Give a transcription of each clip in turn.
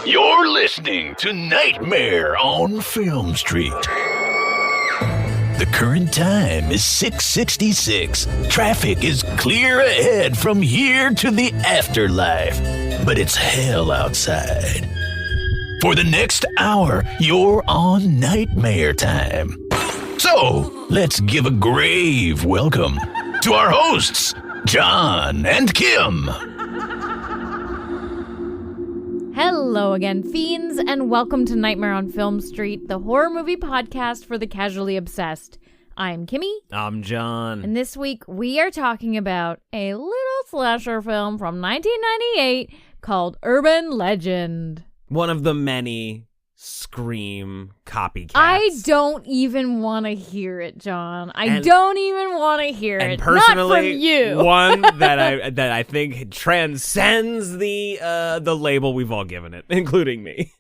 You're listening to Nightmare on Film Street. The current time is 6:66. Traffic is clear ahead from here to the afterlife, but it's hell outside. For the next hour, you're on Nightmare time. So, let's give a grave welcome to our hosts, Jon and Kim. Hello again, fiends, and welcome to Nightmare on Film Street, the horror movie podcast for the casually obsessed. I'm Kimmy. I'm Jon. And this week we are talking about a little slasher film from 1998 called Urban Legend. One of the many Scream copycats. I don't even want to hear it, Jon. I don't even want to hear and it. Personally, not from you. One that I think transcends the label we've all given it, including me.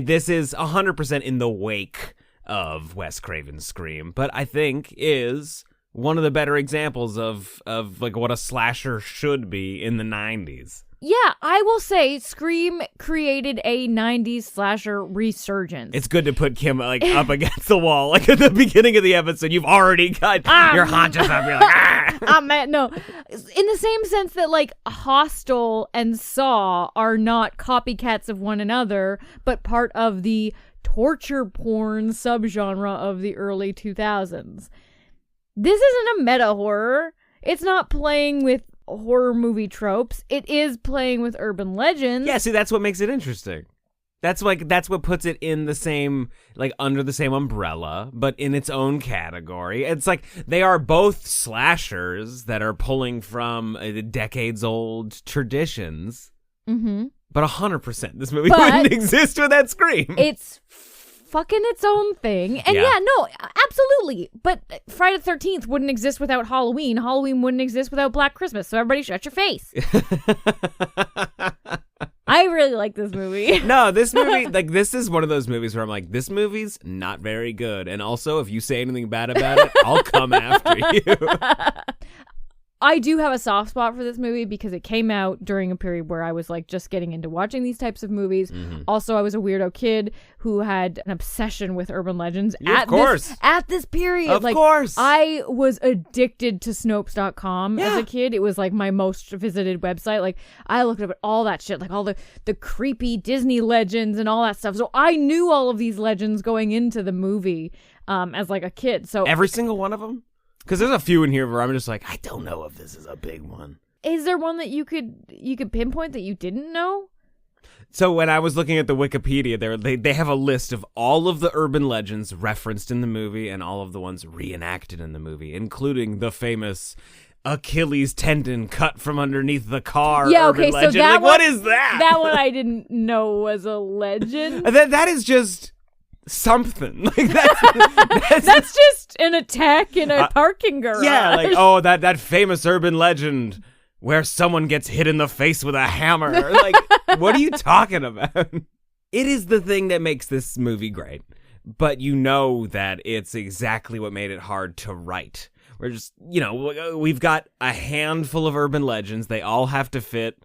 This is 100% in the wake of Wes Craven's Scream, but I think is one of the better examples of like what a slasher should be in the 90s. Yeah, I will say Scream created a 90s slasher resurgence. It's good to put Kim like up against the wall. Like at the beginning of the episode, you've already got your haunches up. You're like, ah! No. In the same sense that like Hostel and Saw are not copycats of one another, but part of the torture porn subgenre of the early 2000s. This isn't a meta horror. It's not playing with horror movie tropes. It is playing with urban legends. Yeah, see, that's what makes it interesting. That's what puts it in the same, like under the same umbrella, but in its own category. It's like they are both slashers that are pulling from decades old traditions. Mm-hmm. But 100%, this movie wouldn't exist without Scream. It's fucking its own thing. And yeah, no, absolutely. But Friday the 13th wouldn't exist without Halloween. Halloween wouldn't exist without Black Christmas. So everybody shut your face. I really like this movie. No, this movie, like, this is one of those movies where I'm like, this movie's not very good. And also, if you say anything bad about it, I'll come after you. I do have a soft spot for this movie because it came out during a period where I was like just getting into watching these types of movies. Mm-hmm. Also, I was a weirdo kid who had an obsession with urban legends at this period. Of course. I was addicted to Snopes.com as a kid. It was like my most visited website. Like I looked up at all that shit, like all the creepy Disney legends and all that stuff. So I knew all of these legends going into the movie as like a kid. So every single one of them? Because there's a few in here where I'm just like, I don't know if this is a big one. Is there one that you could pinpoint that you didn't know? So when I was looking at the Wikipedia, they have a list of all of the urban legends referenced in the movie and all of the ones reenacted in the movie, including the famous Achilles tendon cut from underneath the car. Yeah, urban okay, legend. so that like, one, what is that? That one I didn't know was a legend. That is just something like that's just an attack in a parking garage. Yeah, like that famous urban legend where someone gets hit in the face with a hammer. Like, what are you talking about? It is the thing that makes this movie great, but you know that it's exactly what made it hard to write. We're just, we've got a handful of urban legends. They all have to fit.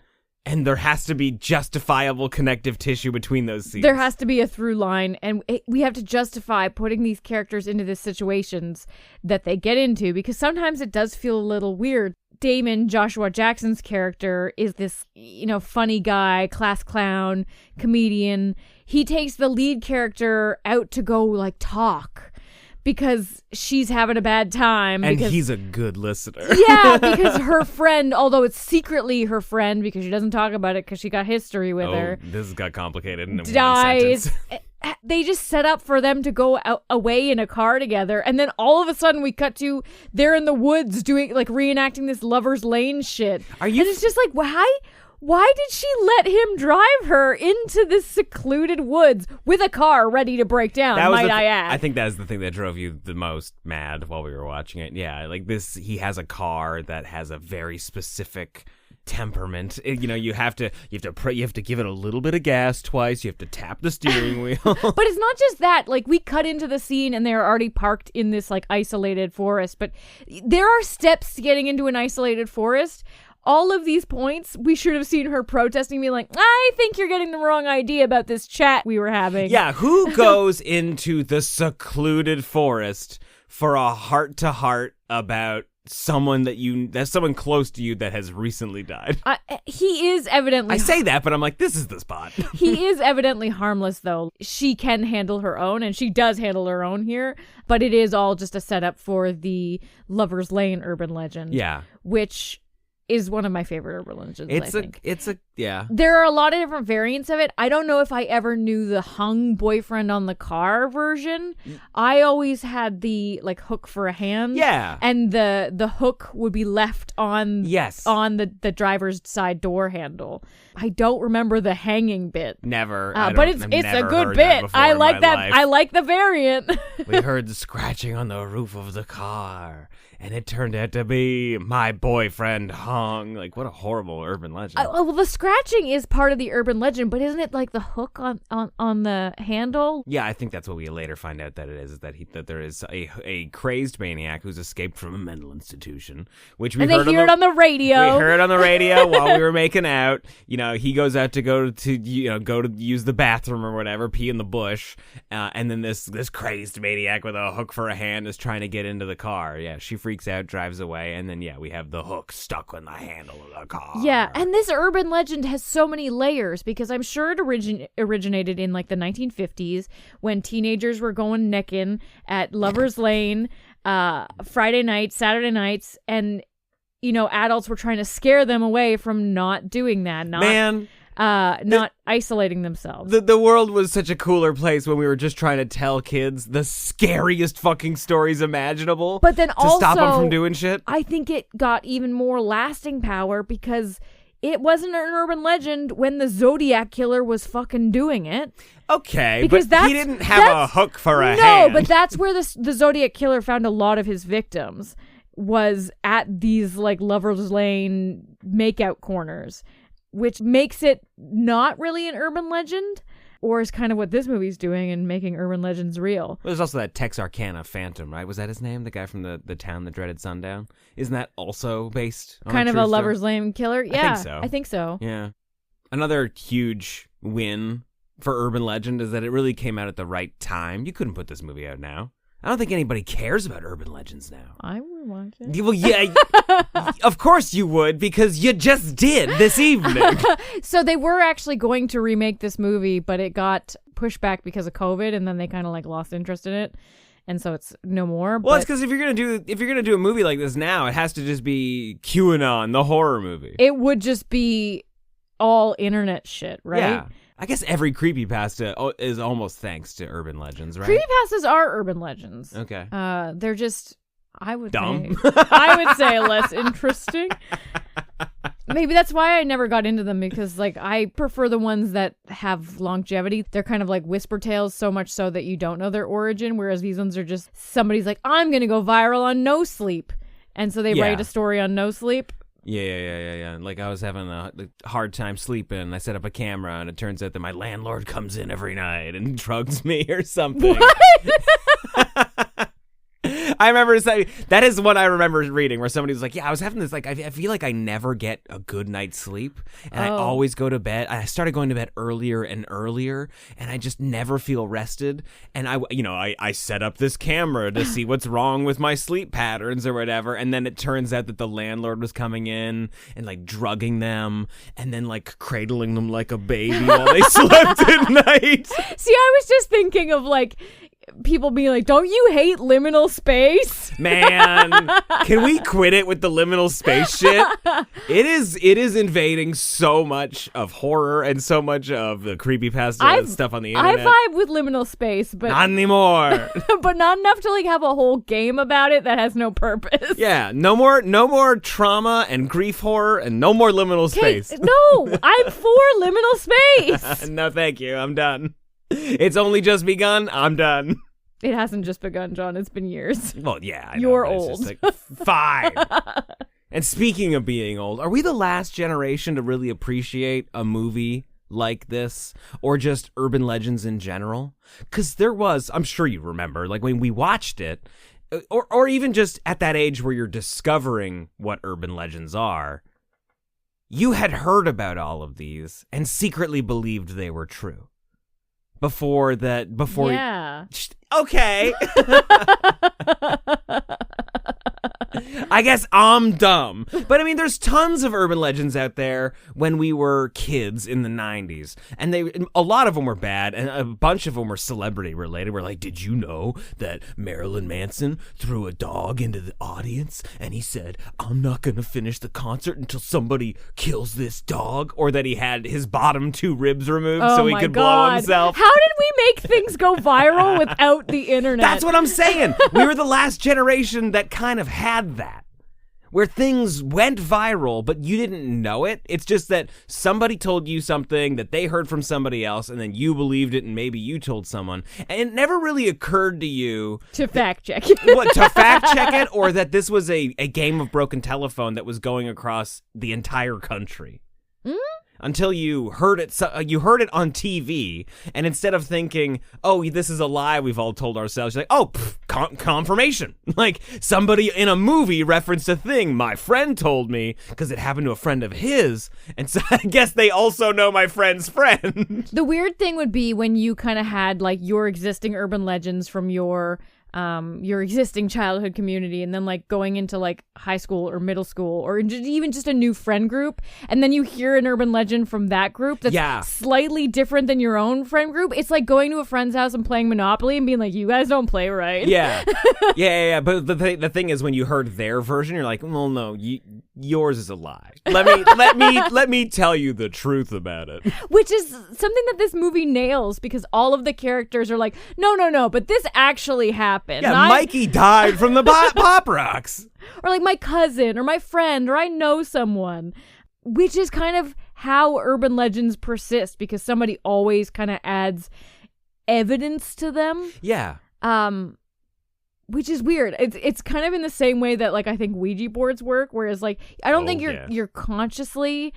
And there has to be justifiable connective tissue between those scenes. There has to be a through line, and we have to justify putting these characters into the situations that they get into, because sometimes it does feel a little weird. Damon, Joshua Jackson's character, is this, funny guy, class clown, comedian. He takes the lead character out to go, like, talk. Because she's having a bad time. And he's a good listener. Yeah, because her friend, although it's secretly her friend, because she doesn't talk about it because she got history with her. This got complicated in dies. one sentence. They just set up for them to go away in a car together. And then all of a sudden we cut to, they're in the woods doing, like, reenacting this Lover's Lane shit. And it's just like, why did she let him drive her into this secluded woods with a car ready to break down, I add? I think that is the thing that drove you the most mad while we were watching it. Yeah, like this, he has a car that has a very specific temperament. You have to give it a little bit of gas twice. You have to tap the steering wheel. But it's not just that. Like, we cut into the scene and they're already parked in this like isolated forest. But there are steps to getting into an isolated forest. all of these points, we should have seen her protesting, being like, I think you're getting the wrong idea about this chat we were having. Yeah, who goes into the secluded forest for a heart-to-heart about someone that's someone close to you that has recently died? He is evidently... I say that, but I'm like, this is the spot. He is evidently harmless, though. She can handle her own, and she does handle her own here, but it is all just a setup for the Lover's Lane urban legend. Yeah. Which is one of my favorite urban legends, Yeah. There are a lot of different variants of it. I don't know if I ever knew the hung boyfriend on the car version. I always had the hook for a hand. Yeah. And the hook would be left on on the driver's side door handle. I don't remember the hanging bit. Never. But it's a good bit. I like that. Life. I like the variant. We heard the scratching on the roof of the car, and it turned out to be my boyfriend hung. Like, what a horrible urban legend. Well, the scratching is part of the urban legend, but isn't it like the hook on the handle? Yeah, I think that's what we later find out that it is that there is a crazy maniac who's escaped from a mental institution, which we heard it on the radio. We heard on the radio while we were making out. He goes out to go to use the bathroom or whatever, pee in the bush, and then this crazed maniac with a hook for a hand is trying to get into the car. Yeah, she freaks out, drives away, and then we have the hook stuck on the handle of the car. Yeah, and this urban legend has so many layers because I'm sure it originated in the 1950s when teenagers were going necking at Lover's Lane Friday nights, Saturday nights, and adults were trying to scare them away from not doing that, not isolating themselves. The world was such a cooler place when we were just trying to tell kids the scariest fucking stories imaginable. But then to stop them from doing shit. I think it got even more lasting power because it wasn't an urban legend when the Zodiac Killer was fucking doing it. Okay, because but he didn't have a hook for a hand. No, but that's where the Zodiac Killer found a lot of his victims, was at these Lover's Lane makeout corners, which makes it not really an urban legend, or is kind of what this movie's doing and making urban legends real. Well, there's also that Texarkana Phantom, right? Was that his name? The guy from the town that dreaded sundown? Isn't that also based on kind of a Lover's Lane killer? Yeah, I think so. Yeah. Another huge win for urban legend is that it really came out at the right time. You couldn't put this movie out now. I don't think anybody cares about urban legends now. I would watch it. Well, yeah, of course you would, because you just did this evening. So they were actually going to remake this movie, but it got pushed back because of COVID, and then they kind of lost interest in it, and so it's no more. Well, it's because if you're gonna do a movie like this now, it has to just be QAnon, the horror movie. It would just be all internet shit, right? Yeah. I guess every creepypasta is almost thanks to urban legends, right? Creepypastas are urban legends. Okay. They're just, I would dumb. say less interesting. Maybe that's why I never got into them, because I prefer the ones that have longevity. They're kind of like whisper tales, so much so that you don't know their origin, whereas these ones are just somebody's like, I'm going to go viral on no sleep. And so they write a story on no sleep. Yeah. I was having a hard time sleeping. I set up a camera, and it turns out that my landlord comes in every night and drugs me or something. What? I remember that is what I remember reading, where somebody was like, yeah, I was having this, I feel like I never get a good night's sleep, and I always go to bed. I started going to bed earlier and earlier, and I just never feel rested. And I set up this camera to see what's wrong with my sleep patterns or whatever, and then it turns out that the landlord was coming in and drugging them, and then cradling them like a baby while they slept at night. See, I was just thinking of people being like, don't you hate liminal space? Man, can we quit it with the liminal space shit? It is invading so much of horror and so much of the creepypasta stuff on the internet. I vibe with liminal space, but not anymore. But not enough to have a whole game about it that has no purpose. Yeah, no more trauma and grief horror, and no more liminal space. No, I'm for liminal space. No, thank you. I'm done. It's only just begun. I'm done. It hasn't just begun, John. It's been years. Well, yeah. I You're know, old. It's just fine. And speaking of being old, are we the last generation to really appreciate a movie like this, or just urban legends in general? Because there was, I'm sure you remember, when we watched it, or even just at that age where you're discovering what urban legends are, you had heard about all of these and secretly believed they were true. Before. Yeah. Okay. I guess I'm dumb. But I mean, there's tons of urban legends out there when we were kids in the 90s. And a lot of them were bad, and a bunch of them were celebrity related. We're like, did you know that Marilyn Manson threw a dog into the audience and he said, I'm not going to finish the concert until somebody kills this dog? Or that he had his bottom 2 ribs removed so he could blow himself? How did we make things go viral without the internet? That's what I'm saying. We were the last generation that kind of had that, where things went viral, but you didn't know it. It's just that somebody told you something that they heard from somebody else, and then you believed it, and maybe you told someone. And it never really occurred to you to fact check it. To fact check it, or that this was a game of broken telephone that was going across the entire country. Until you heard it on TV, and instead of thinking, oh, this is a lie we've all told ourselves, you're like, oh, confirmation. Like, somebody in a movie referenced a thing my friend told me because it happened to a friend of his, and so I guess they also know my friend's friend. The weird thing would be when you kind of had, like, your existing urban legends from your existing childhood community, and then like going into like high school or middle school or even just a new friend group, and then you hear an urban legend from that group that's slightly different than your own friend group. It's like going to a friend's house and playing Monopoly and being like, you guys don't play right. Yeah. But the thing is, when you heard their version, you're like, well, no, yours is a lie. Let me tell you the truth about it. Which is something that this movie nails, because all of the characters are like, no, but this actually happened. Yeah, Mikey died from the Pop Rocks. Or like my cousin or my friend, or I know someone. Which is kind of how urban legends persist, because somebody always kind of adds evidence to them. Yeah. Which is weird. It's kind of in the same way that like I think Ouija boards work, whereas like I don't think you're consciously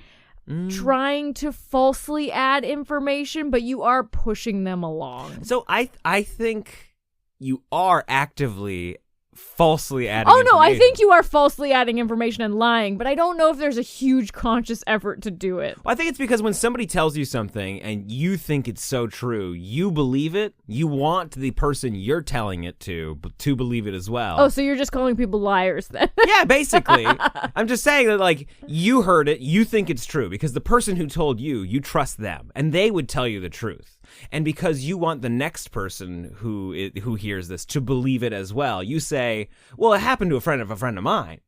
trying to falsely add information, but you are pushing them along. So I think you are actively falsely adding information. I think you are falsely adding information and lying, but I don't know if there's a huge conscious effort to do it. Well, I think it's because when somebody tells you something and you think it's so true, you believe it, you want the person you're telling it to believe it as well. Oh, so you're just calling people liars then? Yeah, basically. I'm just saying that, like, you heard it, you think it's true, because the person who told you trust them, and they would tell you the truth. And because you want the next person who hears this to believe it as well, you say, well, it happened to a friend of mine.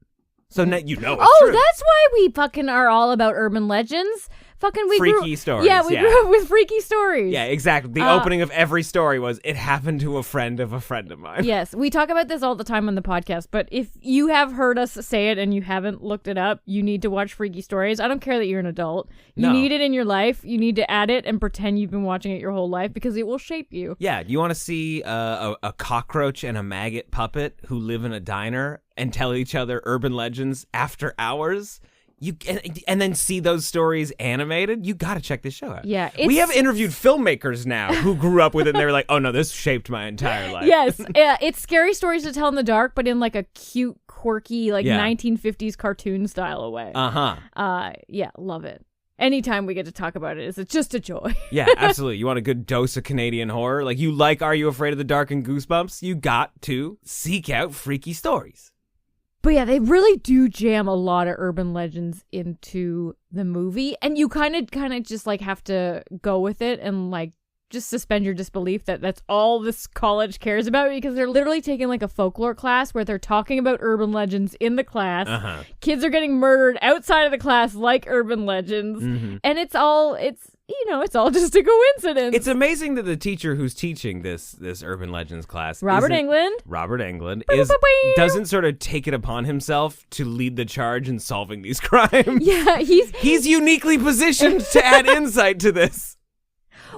So now you know it's true. That's why we fucking are all about urban legends. Freaky stories. Yeah, we grew up with freaky stories. Yeah, exactly. The opening of every story was, it happened to a friend of mine. Yes, we talk about this all the time on the podcast, but if you have heard us say it and you haven't looked it up, you need to watch Freaky Stories. I don't care that you're an adult. You need it in your life. You need to add it and pretend you've been watching it your whole life, because it will shape you. Yeah, you want to see a cockroach and a maggot puppet who live in a diner and tell each other urban legends after hours? And then see those stories animated? You got to check this show out. Yeah. We have interviewed filmmakers now who grew up with it, and they were like, oh no, this shaped my entire life. Yes. It's scary stories to tell in the dark, but in like a cute, quirky, 1950s cartoon style way. Yeah, love it. Anytime we get to talk about it, it's just a joy. Yeah, absolutely. You want a good dose of Canadian horror? Like, you like Are You Afraid of the Dark and Goosebumps? You got to seek out Freaky Stories. But yeah, they really do jam a lot of urban legends into the movie, and you kind of just like have to go with it and like just suspend your disbelief that that's all this college cares about, because they're literally taking like a folklore class where they're talking about urban legends in the class. Kids are getting murdered outside of the class like urban legends, and it's all just a coincidence. It's amazing that the teacher who's teaching this urban legends class, Robert Englund, doesn't sort of take it upon himself to lead the charge in solving these crimes. Yeah, he's uniquely positioned to add insight to this.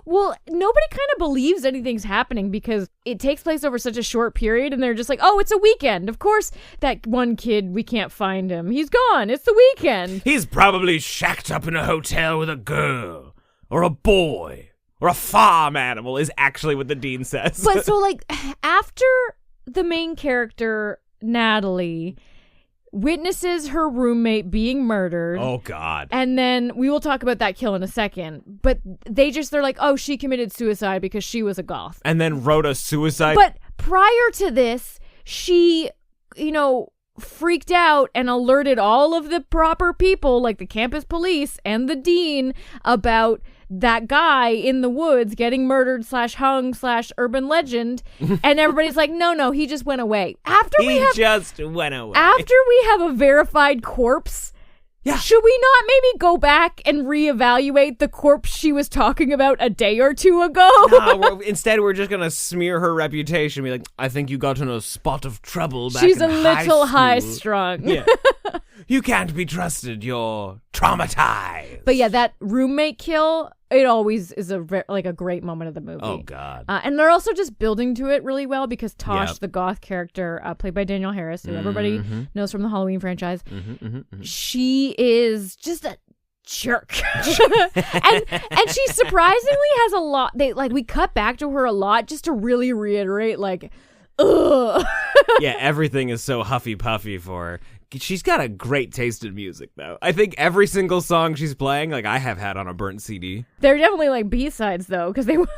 Well, nobody kind of believes anything's happening because it takes place over such a short period, and they're just like, oh, it's a weekend. Of course, that one kid, we can't find him. He's gone. It's the weekend. He's probably shacked up in a hotel with a girl or a boy or a farm animal is actually what the dean says. But so, like, after the main character, Natalie, witnesses her roommate being murdered. Oh, God. And then we will talk about that kill in a second. But they're like, oh, she committed suicide because she was a goth. And then wrote a suicide. But prior to this, she, freaked out and alerted all of the proper people, like the campus police and the dean, about that guy in the woods getting murdered /hung /urban legend. And everybody's like, no, he just went away. After we have a verified corpse, should we not maybe go back and reevaluate the corpse she was talking about a day or two ago? No, instead we're just gonna smear her reputation. Be like, I think you got in a spot of trouble back She's in a little high-strung. high-strung. Yeah. You can't be trusted. You're traumatized. But yeah, that roommate kill, it always is a great moment of the movie. Oh, God. And they're also just building to it really well because Tosh, the goth character, played by Danielle Harris, who everybody knows from the Halloween franchise, she is just a jerk. and she surprisingly has a lot. We cut back to her a lot just to really reiterate, ugh. Yeah, everything is so huffy puffy for her. She's got a great taste in music, though. I think every single song she's playing, I have had on a burnt CD. They're definitely B-sides, though, because they were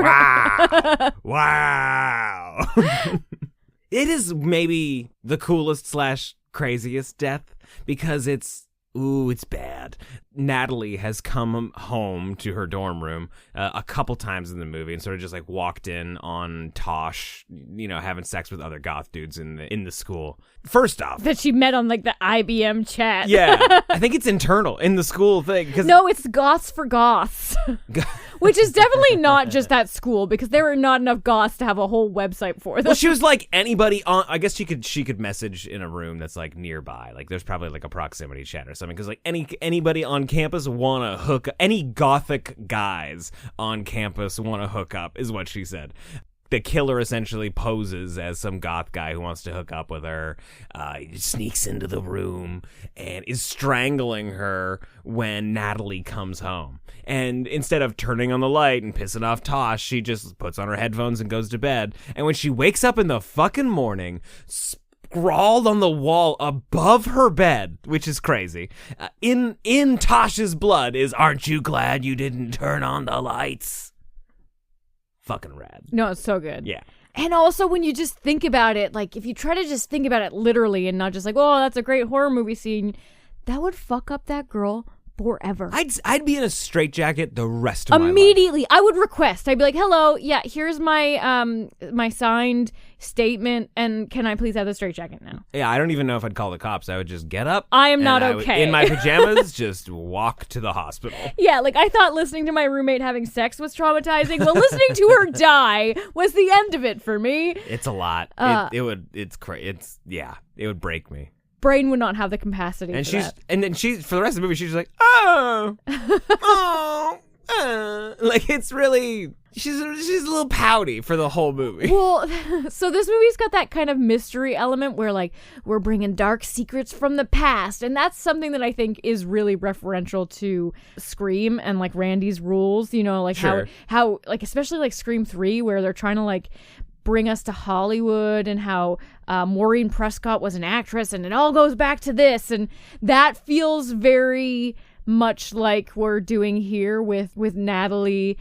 Wow. Wow. It is maybe the coolest / craziest death because it's bad. Natalie has come home to her dorm room a couple times in the movie and sort of just walked in on Tosh, having sex with other goth dudes in the school. First off, that she met on the IBM chat. Yeah, I think it's internal in the school thing. No, it's goths for goths, which is definitely not just that school because there were not enough goths to have a whole website for them. Well, she was like anybody on. I guess she could message in a room that's nearby. There's probably a proximity chat or something because anybody on campus want to hook. Any gothic guys on campus want to hook up is what she said. The killer essentially poses as some goth guy who wants to hook up with her. He sneaks into the room and is strangling her when Natalie comes home. And instead of turning on the light and pissing off Tosh, she just puts on her headphones and goes to bed. And when she wakes up in the fucking morning, scrawled on the wall above her bed, which is crazy, in Tosh's blood is, "Aren't you glad you didn't turn on the lights?" Fucking rad. No, it's so good. Yeah. And also when you just think about it, if you try to just think about it literally and not just oh, that's a great horror movie scene, that would fuck up that girl forever. I'd be in a straitjacket the rest of my life. Immediately. I would request. I'd be like, hello, yeah, here's my my signed statement, and can I please have the straitjacket now? Yeah, I don't even know if I'd call the cops. I would just get up. I am not okay. In my pajamas, just walk to the hospital. Yeah, I thought listening to my roommate having sex was traumatizing. Well, listening to her die was the end of it for me. It's a lot. It would break me. Brain would not have the capacity and for she's that. And then for the rest of the movie she's like, oh, it's really she's a little pouty for the whole movie. Well, so this movie's got that kind of mystery element where we're bringing dark secrets from the past, and that's something that I think is really referential to Scream and Randy's rules, sure. how especially Scream 3 where they're trying to bring us to Hollywood and how Maureen Prescott was an actress and it all goes back to this, and that feels very much like we're doing here with Natalie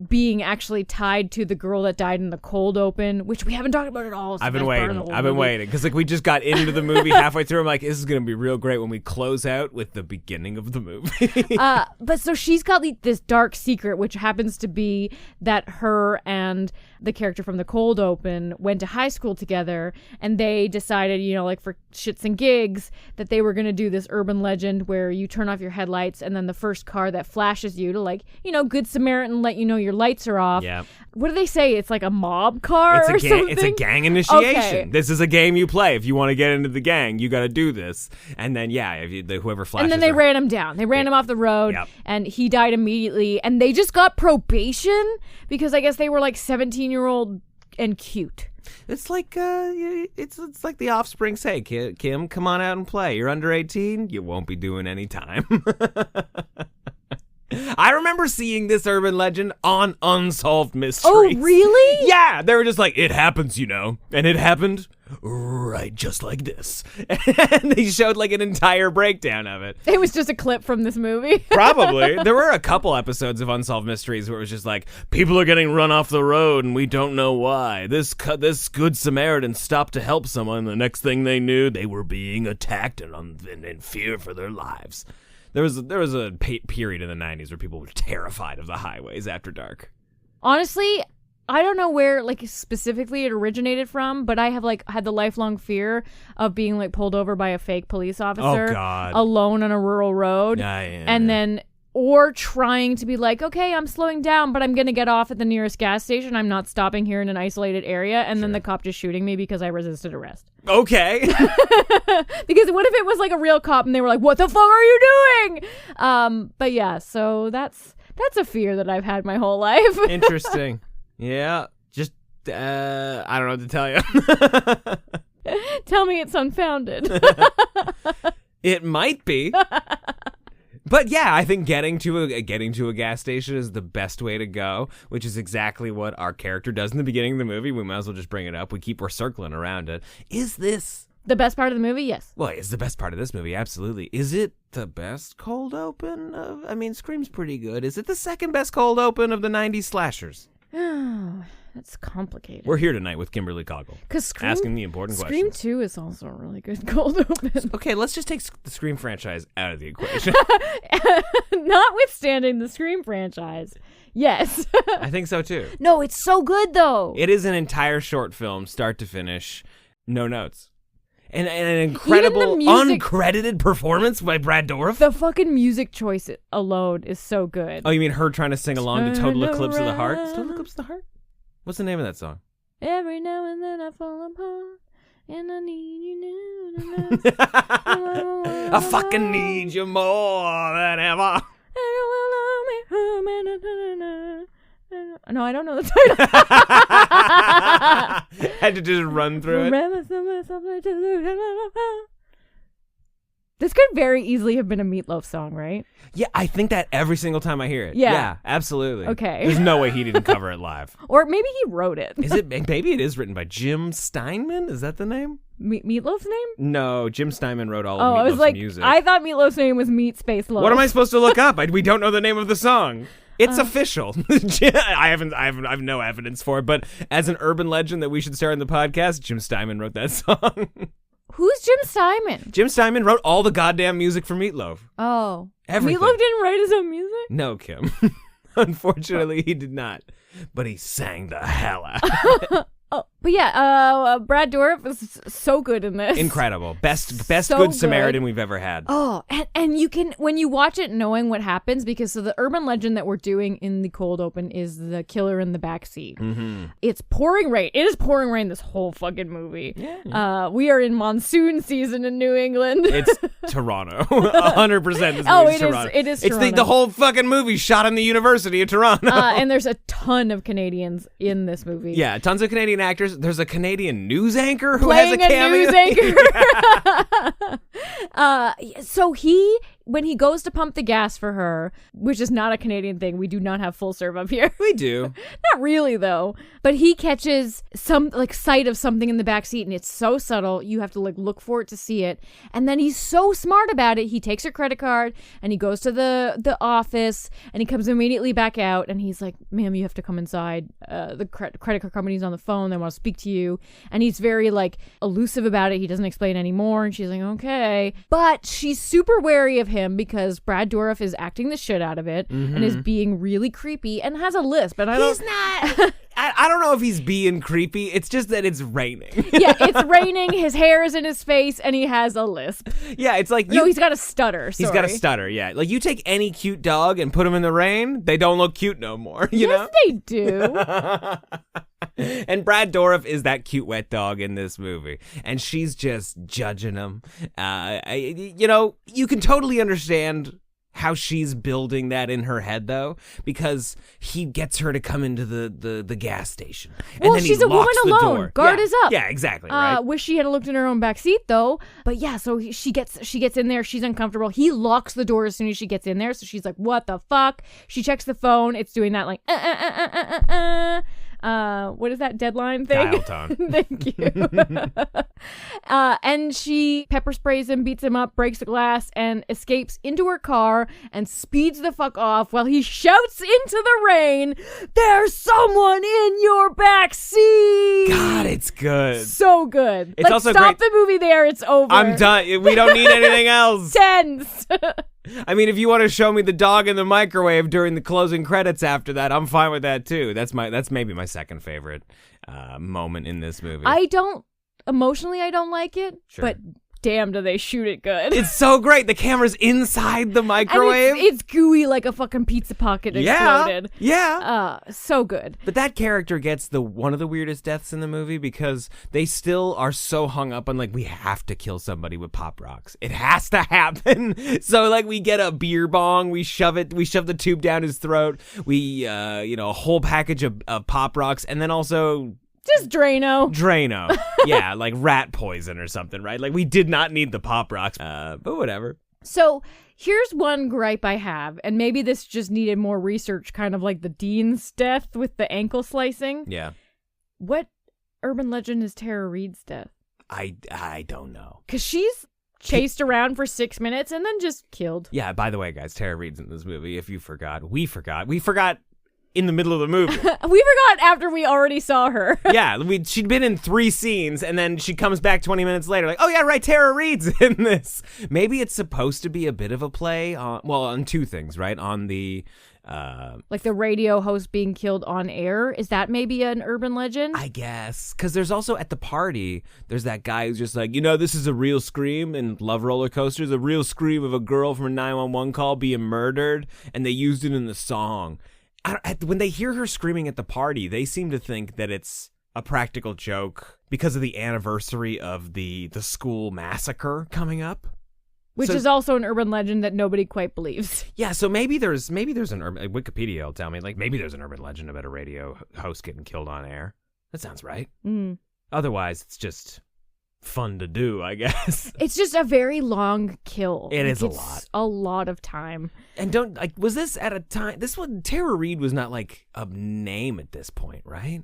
being actually tied to the girl that died in the cold open, which we haven't talked about at all. So I've been waiting because we just got into the movie halfway through. I'm like, this is gonna be real great when we close out with the beginning of the movie. But so she's got this dark secret, which happens to be that her and the character from the cold open went to high school together, and they decided, for shits and gigs, that they were gonna do this urban legend where you turn off your headlights and then the first car that flashes you to Good Samaritan let you know your lights are off. Yeah. What do they say? It's a mob car or something? It's a gang initiation. Okay. This is a game you play. If you want to get into the gang, you got to do this. And then, whoever flashes. And then they ran him down. They ran him off the road, and he died immediately. And they just got probation because I guess they were 17-year-old and cute. It's it's like The Offspring say, Kim, come on out and play. You're under 18, you won't be doing any time. I remember seeing this urban legend on Unsolved Mysteries. Oh, really? Yeah, they were just like, it happens, and it happened right just like this. And they showed like an entire breakdown of it. It was just a clip from this movie. Probably. There were a couple episodes of Unsolved Mysteries where it was just like, people are getting run off the road and we don't know why. This good Samaritan stopped to help someone. The next thing they knew, they were being attacked and in fear for their lives. There was a period in the 90s where people were terrified of the highways after dark. Honestly, I don't know where like specifically it originated from, but I have like had the lifelong fear of being like pulled over by a fake police officer alone on a rural road. And then or trying to be like, okay, I'm slowing down, but I'm going to get off at the nearest gas station. I'm not stopping here in an isolated area. And then the cop just shooting me because I resisted arrest. Okay. Because what if it was like a real cop and they were like, what the fuck are you doing? But yeah, so that's a fear that I've had my whole life. Interesting. Yeah. Just, I don't know what to tell you. Tell me it's unfounded. It might be. But yeah, I think getting to a gas station is the best way to go, which is exactly what our character does in the beginning of the movie. We might as well just bring it up. We're circling around it. Is this the best part of the movie? Yes. Well, it's the best part of this movie, absolutely. Is it the best cold open? Scream's pretty good. Is it the second best cold open of the 90s slashers? Oh, that's complicated. We're here tonight with Kimberly Coggle. asking the important Scream questions. 2 is also a really good cold open. Okay, let's just take the Scream franchise out of the equation. Notwithstanding the Scream franchise. Yes. I think so too. No, it's so good though. It is an entire short film, start to finish, no notes. And an incredible uncredited performance by Brad Dourif. The fucking music choice alone is so good. Oh, you mean her trying to sing along to Total Eclipse of the Heart? Total Eclipse of the Heart? What's the name of that song? Every now and then I fall apart, and I need you now. I fucking need you more than ever. No, I don't know the title. Had to just run through it. This could very easily have been a Meatloaf song, right? Yeah, I think that every single time I hear it. Yeah, absolutely. Okay. There's no way he didn't cover it live. Or maybe he wrote it. Maybe it is written by Jim Steinman? Is that the name? Meatloaf's name? No, Jim Steinman wrote all of Meatloaf's I was like, music. I thought Meatloaf's name was Meat Space Loaf. What am I supposed to look up? We don't know the name of the song. It's official. I have no evidence for it, but as an urban legend that we should start in the podcast, Jim Steinman wrote that song. Who's Jim Steinman? Jim Steinman wrote all the goddamn music for Meatloaf. Oh. Everything. Meatloaf didn't write his own music? No, Kim. Unfortunately, he did not. But he sang the hell out. Oh, but yeah, Brad Dourif is so good in this. Incredible. Best so good Samaritan we've ever had. Oh, and you can, when you watch it knowing what happens, because so the urban legend that we're doing in the cold open is the killer in the backseat. Mm-hmm. It's pouring rain. It is pouring rain this whole fucking movie. Yeah. We are in monsoon season in New England. It's Toronto. 100% this movie's Toronto. It is Toronto. It's the whole fucking movie shot in the University of Toronto. And there's a ton of Canadians in this movie. Yeah, tons of Canadian actors. There's a Canadian news anchor who Playing has a cameo. News anchor. So when he goes to pump the gas for her, which is not a Canadian thing, we do not have full serve up here. We do. Not really though. But he catches some sight of something in the back seat, and it's so subtle you have to look for it to see it. And then he's so smart about it. He takes her credit card and he goes to the office and he comes immediately back out and he's like, "Ma'am, you have to come inside. The credit card company's on the phone. They want to speak to you." And he's very elusive about it. He doesn't explain anymore. And she's like, "Okay." But she's super wary of him because Brad Dourif is acting the shit out of it and is being really creepy and has a lisp. And He's not. I don't know if he's being creepy. It's just that it's raining. Yeah, it's raining. His hair is in his face and he has a lisp. Yeah, it's like no, he's got a stutter. Sorry. He's got a stutter. Yeah, you take any cute dog and put him in the rain, they don't look cute no more. You know? They do. And Brad Dourif is that cute wet dog in this movie, and she's just judging him. You can totally understand how she's building that in her head, though, because he gets her to come into the gas station. And well, then she's he a woman locks the alone. door. Guard Yeah. is up. Yeah, exactly. Right. Wish she had looked in her own back seat, though. But yeah, so she gets in there. She's uncomfortable. He locks the door as soon as she gets in there. So she's like, what the fuck? She checks the phone. It's doing that like, what is that deadline thing? Dial tone. Thank you. And she pepper sprays him, beats him up, breaks the glass, and escapes into her car and speeds the fuck off while he shouts into the rain, "There's someone in your back seat!" God, it's good. So good. It's also stop great- the movie there. It's over. I'm done. We don't need anything else. Tense. I mean, if you want to show me the dog in the microwave during the closing credits after that, I'm fine with that too. That's maybe my second favorite moment in this movie. I don't like it, Sure. but damn, do they shoot it good. It's so great. The camera's inside the microwave. And it's gooey like a fucking pizza pocket exploded. Yeah. So good. But that character gets one of the weirdest deaths in the movie because they still are so hung up on like, we have to kill somebody with pop rocks. It has to happen. So like we get a beer bong, we shove the tube down his throat. We a whole package of pop rocks, and then also Just Drano. Yeah, like rat poison or something, right? Like we did not need the pop rocks. But whatever. So here's one gripe I have, and maybe this just needed more research, kind of like the Dean's death with the ankle slicing. Yeah. What urban legend is Tara Reid's death? I don't know. Because she's chased around for 6 minutes and then just killed. Yeah, by the way, guys, Tara Reid's in this movie. If you forgot, we forgot in the middle of the movie. We forgot after we already saw her. Yeah, she'd been in 3 scenes, and then she comes back 20 minutes later like, oh yeah, right, Tara Reid's in this. Maybe it's supposed to be a bit of a play on 2 things, right? On the like the radio host being killed on air. Is that maybe an urban legend? I guess. Because there's also at the party, there's that guy who's just like, this is a real scream in Love Roller Coasters, a real scream of a girl from a 911 call being murdered, and they used it in the song. When they hear her screaming at the party, they seem to think that it's a practical joke because of the anniversary of the school massacre coming up. Which is also an urban legend that nobody quite believes. Yeah, so maybe there's an urban... Wikipedia will tell me, like, maybe there's an urban legend about a radio host getting killed on air. That sounds right. Mm. Otherwise, it's just fun to do, I guess. It's just a very long kill. It's a lot. A lot of time. And was this at a time... Tara Reid was not, like, a name at this point, right?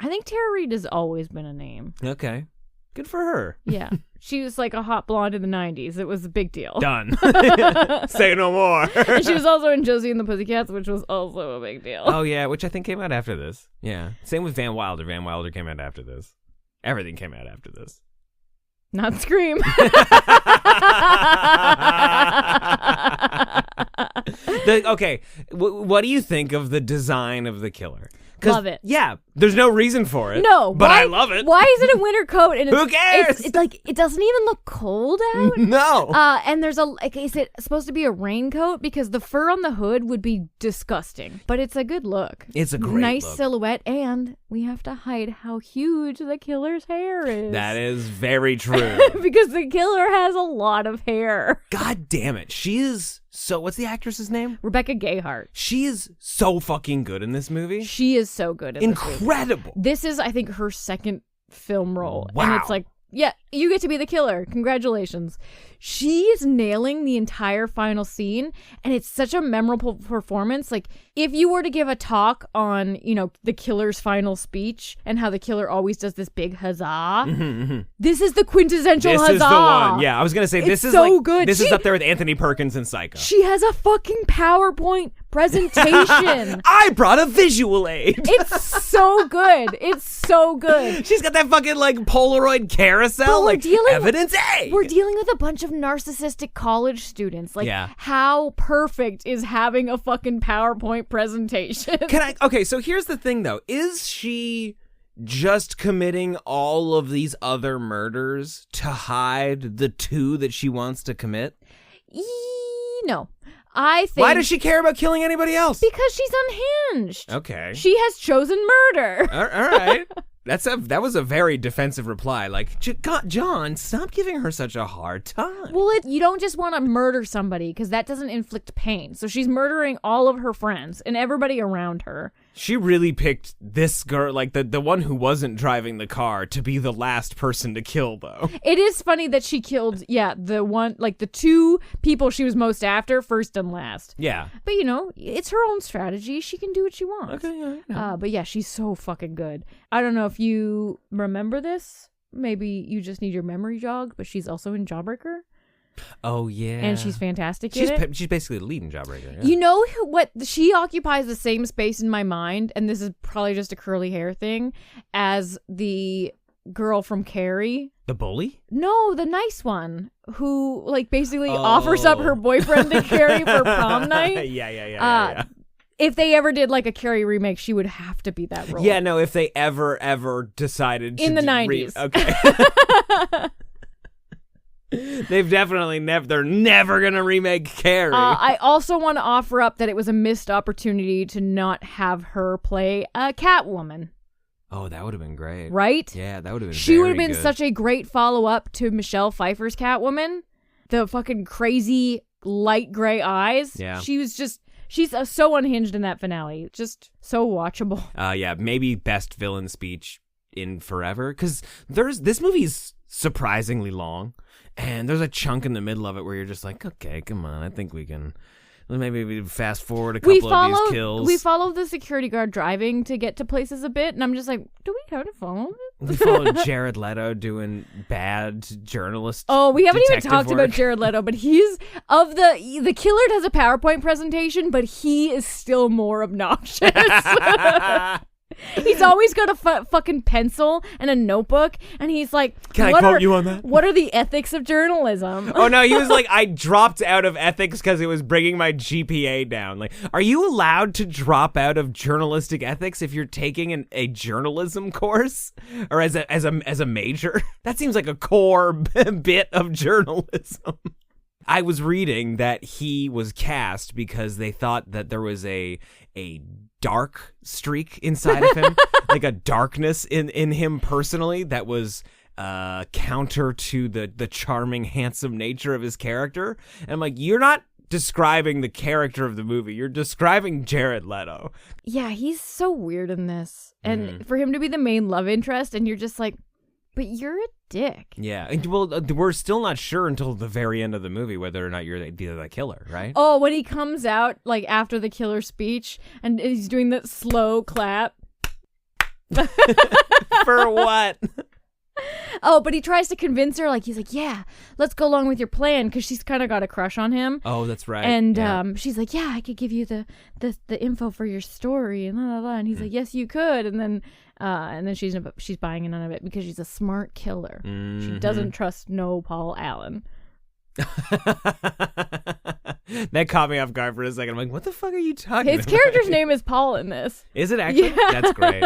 I think Tara Reid has always been a name. Okay. Good for her. Yeah. She was like a hot blonde in the 90s. It was a big deal. Done. Say no more. And she was also in Josie and the Pussycats, which was also a big deal. Oh, yeah, which I think came out after this. Yeah. Same with Van Wilder. Van Wilder came out after this. Everything came out after this. Not Scream. Okay, what do you think of the design of the killer? Love it. Yeah, there's no reason for it. No, but I love it. Why is it a winter coat? And who cares? It's like it doesn't even look cold out. No. And there's is it supposed to be a raincoat? Because the fur on the hood would be disgusting. But it's a good look. It's a great nice look. silhouette, and we have to hide how huge the killer's hair is. That is very true. Because the killer has a lot of hair. God damn it. She is so... What's the actress's name? Rebecca Gayheart. She is so fucking good in this movie. She is so good in this movie. Incredible. This is, I think, her second film role. Wow. And it's like, yeah, you get to be the killer. Congratulations. She is nailing the entire final scene, and it's such a memorable performance. Like, if you were to give a talk on, the killer's final speech and how the killer always does this big huzzah, this is the quintessential huzzah. This is the one. Yeah, I was going to say, this is so good. This is up there with Anthony Perkins and Psycho. She has a fucking PowerPoint presentation. I brought a visual aid. It's so good. It's so good. She's got that fucking, Polaroid carousel, evidence A. We're dealing with a bunch of narcissistic college students. How perfect is having a fucking PowerPoint presentation? Okay, so here's the thing, though. Is she just committing all of these other murders to hide the 2 that she wants to commit? No. I think... Why does she care about killing anybody else? Because she's unhinged. Okay. She has chosen murder. All right. That was a very defensive reply. Like, John, stop giving her such a hard time. Well, you don't just want to murder somebody because that doesn't inflict pain. So she's murdering all of her friends and everybody around her. She really picked this girl, like the one who wasn't driving the car, to be the last person to kill, though. It is funny that she killed, the two people she was most after, first and last. Yeah. But, it's her own strategy. She can do what she wants. Okay, yeah. But yeah, she's so fucking good. I don't know if you remember this. Maybe you just need your memory jog, but she's also in Jawbreaker. Oh, yeah. And she's fantastic in it. She's basically the lead in Jawbreaker. Yeah. You know what? She occupies the same space in my mind, and this is probably just a curly hair thing, as the girl from Carrie. The bully? No, the nice one who, basically offers up her boyfriend to Carrie for prom night. Yeah. If they ever did, a Carrie remake, she would have to be that role. Yeah, no, if they ever decided to... In the 90s. Okay. They've definitely they're never going to remake Carrie. I also want to offer up that it was a missed opportunity to not have her play a Catwoman. Oh, that would have been great. Right? Yeah, that would have been She would have been good. such a great follow-up to Michelle Pfeiffer's Catwoman. The fucking crazy light gray eyes. Yeah. She's so unhinged in that finale. Just so watchable. Yeah, maybe best villain speech in forever. Because this movie's surprisingly long. And there's a chunk in the middle of it where you're just like, okay, come on. I think we can... Maybe we fast forward a couple of these kills. We follow the security guard driving to get to places a bit, and I'm just like, do we have to follow it? We followed Jared Leto doing bad journalist. Oh, we haven't even detective talked work. about Jared Leto, but he's the killer does a PowerPoint presentation, but he is still more obnoxious. He's always got a fucking pencil and a notebook, and he's like, Can I quote you on that? What are the ethics of journalism? Oh, no, he was like, I dropped out of ethics because it was bringing my GPA down. Like, are you allowed to drop out of journalistic ethics if you're taking a journalism course? Or as a major? That seems like a core bit of journalism. I was reading that he was cast because they thought that there was a dark streak inside of him, like a darkness in him personally that was counter to the charming, handsome nature of his character. And I'm like, you're not describing the character of the movie. You're describing Jared Leto. Yeah, he's so weird in this. And for him to be the main love interest, and you're just like, but you're a dick. Yeah. And, well, we're still not sure until the very end of the movie whether or not you're the killer, right? Oh, when he comes out, after the killer speech, and he's doing that slow clap. For what? Oh, but he tries to convince her, he's like, yeah, let's go along with your plan, because she's kind of got a crush on him. Oh, that's right. And she's like, yeah, I could give you the info for your story, and blah, blah, blah. And he's like, yes, you could. And then she's buying in on it because she's a smart killer. Mm-hmm. She doesn't trust no Paul Allen. That caught me off guard for a second. I'm like, what the fuck are you talking about? His character's name is Paul in this. Is it actually? Yeah. That's great.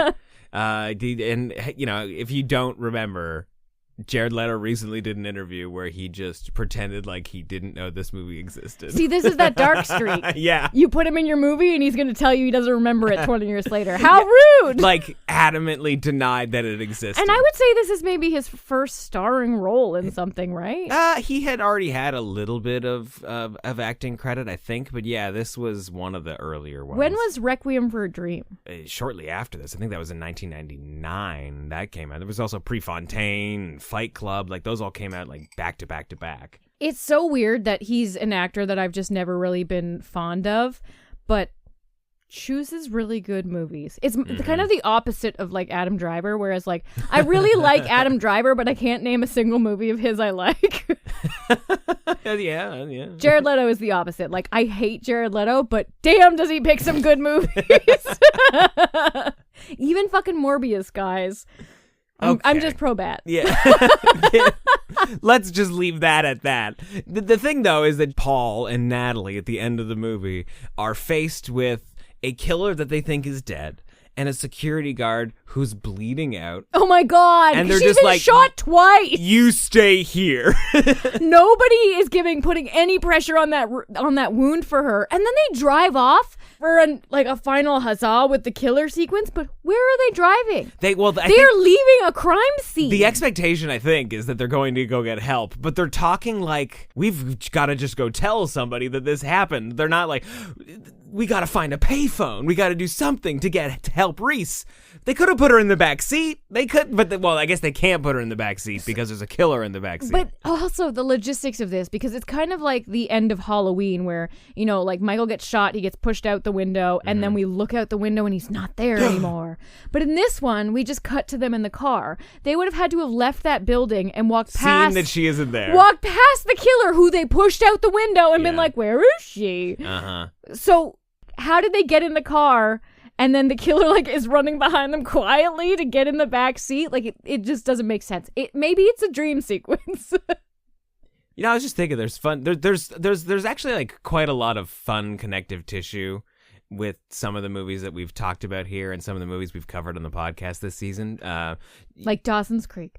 And, if you don't remember, Jared Leto recently did an interview where he just pretended like he didn't know this movie existed. See, this is that dark streak. Yeah. You put him in your movie and he's going to tell you he doesn't remember it 20 years later. How rude! Adamantly denied that it existed. And I would say this is maybe his first starring role in something, right? He had already had a little bit of acting credit, I think. But yeah, this was one of the earlier ones. When was Requiem for a Dream? Shortly after this. I think that was in 1999. That came out. There was also Prefontaine, Fight Club, those all came out back to back to back. It's so weird that he's an actor that I've just never really been fond of, but chooses really good movies. It's kind of the opposite of Adam Driver, whereas I really like Adam Driver, but I can't name a single movie of his I like. Yeah. Jared Leto is the opposite. I hate Jared Leto, but damn does he pick some good movies. Even fucking Morbius, guys. I'm just pro-bat. Yeah. Let's just leave that at that. The thing, though, is that Paul and Natalie at the end of the movie are faced with a killer that they think is dead and a security guard who's bleeding out. Oh my God. And they're she's just been like, shot twice. You stay here. Nobody is putting any pressure on that wound for her. And then they drive off for a final huzzah with the killer sequence. But where are they driving? They are leaving a crime scene. The expectation, I think, is that they're going to go get help. But they're talking like, we've got to just go tell somebody that this happened. They're not like, we got to find a payphone. We got to do something to help Reese. They could have put her in the back seat. They could, but I guess they can't put her in the back seat because there's a killer in the back seat. But also the logistics of this, because it's kind of like the end of Halloween where, like Michael gets shot, he gets pushed out the window, and then we look out the window and he's not there anymore. But in this one, we just cut to them in the car. They would have had to have left that building and walked past. Seen that she isn't there. Walked past the killer who they pushed out the window and been like, where is she? So how did they get in the car? And then the killer is running behind them quietly to get in the back seat. It just doesn't make sense. Maybe it's a dream sequence. I was just thinking there's fun. There's actually quite a lot of fun connective tissue with some of the movies that we've talked about here and some of the movies we've covered on the podcast this season. Like Dawson's Creek.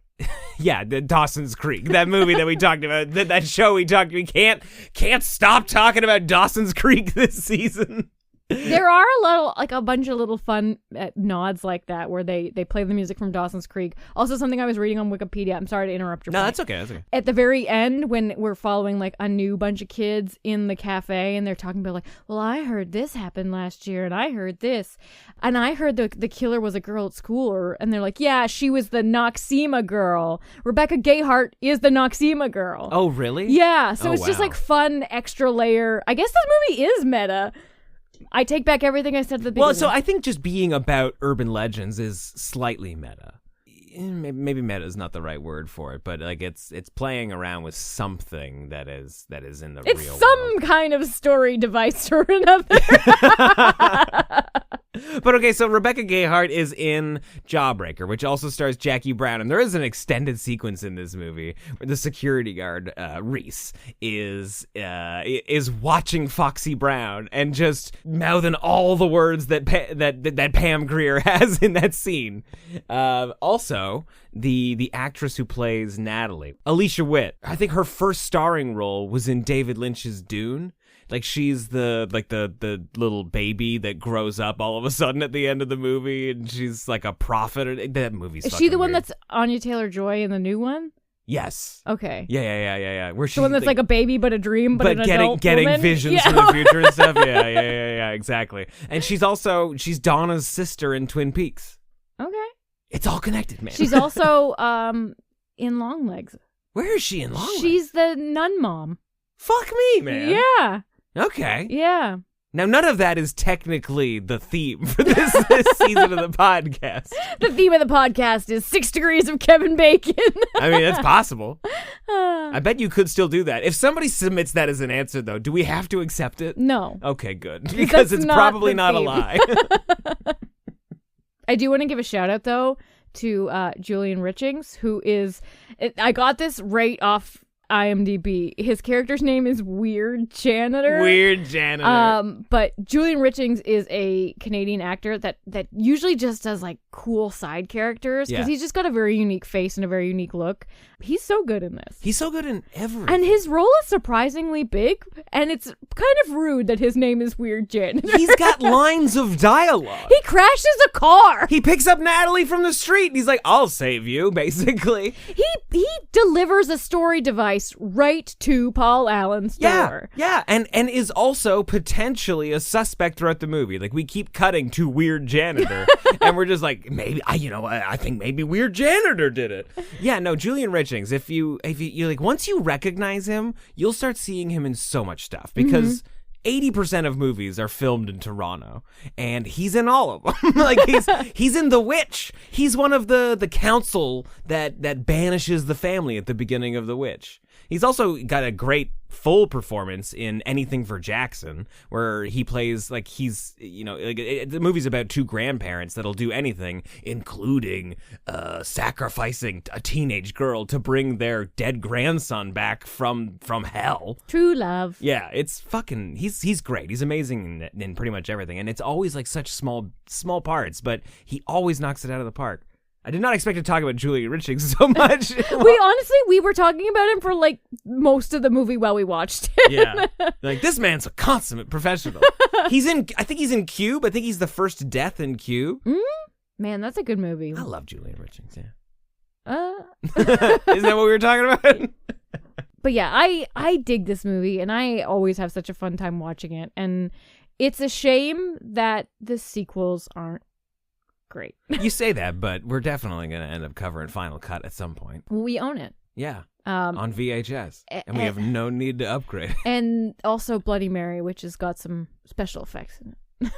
Yeah, the Dawson's Creek, that movie that we talked about, that show we can't stop talking about Dawson's Creek this season. There are a bunch of little fun nods like that where they play the music from Dawson's Creek. Also, something I was reading on Wikipedia. I'm sorry to interrupt your point. No, that's okay. At the very end, when we're following a new bunch of kids in the cafe and they're talking about well, I heard this happened last year and I heard this. And I heard the killer was a girl at school. And they're like, yeah, she was the Noxema girl. Rebecca Gayheart is the Noxema girl. Oh, really? Yeah. So it's just fun extra layer. I guess this movie is meta. I take back everything I said at the beginning. Well, so I think just being about urban legends is slightly meta. Maybe meta is not the right word for it, but it's playing around with something that is in the real world. It's some kind of story device or another. But okay, so Rebecca Gayheart is in Jawbreaker, which also stars Jackie Brown, and there is an extended sequence in this movie where the security guard Reese is watching Foxy Brown and just mouthing all the words that Pam Grier has in that scene. Also, the actress who plays Natalie, Alicia Witt, I think her first starring role was in David Lynch's Dune. She's the little baby that grows up all of a sudden at the end of the movie, and she's like a prophet. That movie's Is she the one weird. that's Anya Taylor-Joy in the new one? Yes. Okay. Yeah. Where she's the one that's like a baby but a dream, but an adult getting woman? visions from the future and stuff. Yeah, exactly. And she's Donna's sister in Twin Peaks. Okay. It's all connected, man. She's also in Longlegs. Where is she in Longlegs? She's the nun mom. Fuck me, man. Yeah. Okay. Yeah. Now, none of that is technically the theme for this season of the podcast. The theme of the podcast is 6 Degrees of Kevin Bacon. I mean, that's possible. I bet you could still do that. If somebody submits that as an answer, though, do we have to accept it? No. Okay, good. Because it's probably not a lie. I do want to give a shout out, though, to Julian Richings, who is... I got this right off IMDb. His character's name is Weird Janitor. Weird Janitor. But Julian Richings is a Canadian actor that usually just does cool side characters because he's just got a very unique face and a very unique look. He's so good in this. He's so good in everything. And his role is surprisingly big, and it's kind of rude that his name is Weird Janitor. He's got lines of dialogue. He crashes a car. He picks up Natalie from the street, and he's like, I'll save you, basically. He delivers a story device right to Paul Allen's door. Yeah, and is also potentially a suspect throughout the movie. We keep cutting to Weird Janitor, and we're just like, maybe, I think maybe Weird Janitor did it. Yeah, no, Julian Richings, if you once you recognize him, you'll start seeing him in so much stuff because 80% of movies are filmed in Toronto, and he's in all of them. He's in The Witch. He's one of the council that banishes the family at the beginning of The Witch. He's also got a great full performance in Anything for Jackson, where he plays like he's, the movie's about two grandparents that'll do anything, including sacrificing a teenage girl to bring their dead grandson back from hell. True love. Yeah, it's fucking, he's great. He's amazing in pretty much everything. And it's always like such small parts, but he always knocks it out of the park. I did not expect to talk about Julian Richings so much. We were talking about him for like most of the movie while we watched it. Yeah. Like, this man's a consummate professional. I think he's in Cube. I think he's the first death in Cube. Man, that's a good movie. I love Julian Richings, yeah. Isn't that what we were talking about? But yeah, I dig this movie, and I always have such a fun time watching it. And it's a shame that the sequels aren't great. You say that, but we're definitely going to end up covering Final Cut at some point. We own it. Yeah. On VHS. And we have no need to upgrade. And also Bloody Mary, which has got some special effects in it.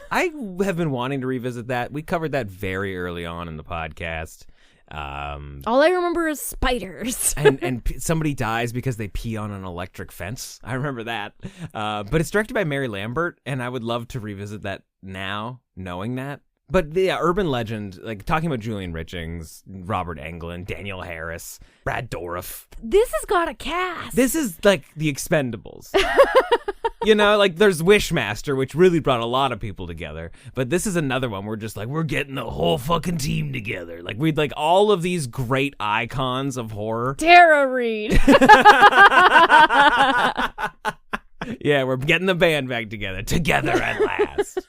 I have been wanting to revisit that. We covered that very early on in the podcast. All I remember is spiders. and somebody dies because they pee on an electric fence. I remember that. But it's directed by Mary Lambert, and I would love to revisit that now, knowing that. But yeah, urban legend, like talking about Julian Richings, Robert Englund, Danielle Harris, Brad Dourif. This has got a cast. This is like the Expendables. Like there's Wishmaster, which really brought a lot of people together. But this is another one. We're just like, we're getting the whole fucking team together. Like we'd like all of these great icons of horror. Tara Reid. Yeah, we're getting the band back together at last.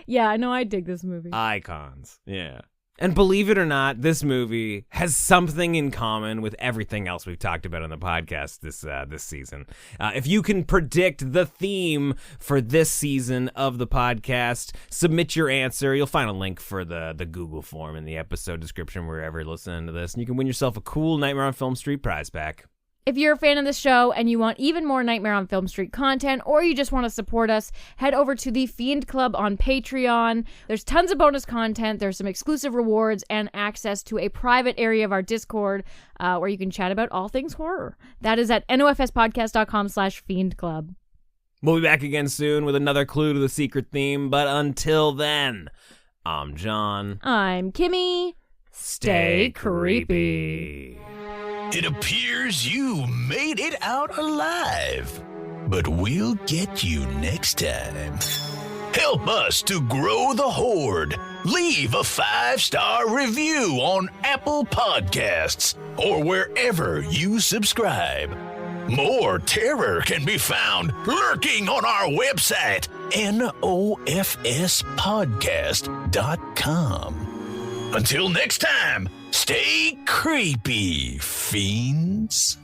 Yeah, I know. I dig this movie. Icons. Yeah. And believe it or not, this movie has something in common with everything else we've talked about on the podcast this season. If you can predict the theme for this season of the podcast, submit your answer. You'll find a link for the Google form in the episode description wherever you're listening to this. And you can win yourself a cool Nightmare on Film Street prize pack. If you're a fan of the show and you want even more Nightmare on Film Street content, or you just want to support us, head over to the Fiend Club on Patreon. There's tons of bonus content. There's some exclusive rewards and access to a private area of our Discord where you can chat about all things horror. That is at nofspodcast.com/Fiend Club. We'll be back again soon with another clue to the secret theme. But until then, I'm John. I'm Kimmy. Stay creepy. It appears you made it out alive, but we'll get you next time. Help us to grow the horde. Leave a 5-star review on Apple Podcasts or wherever you subscribe. More terror can be found lurking on our website, nofspodcast.com. Until next time, stay creepy, fiends.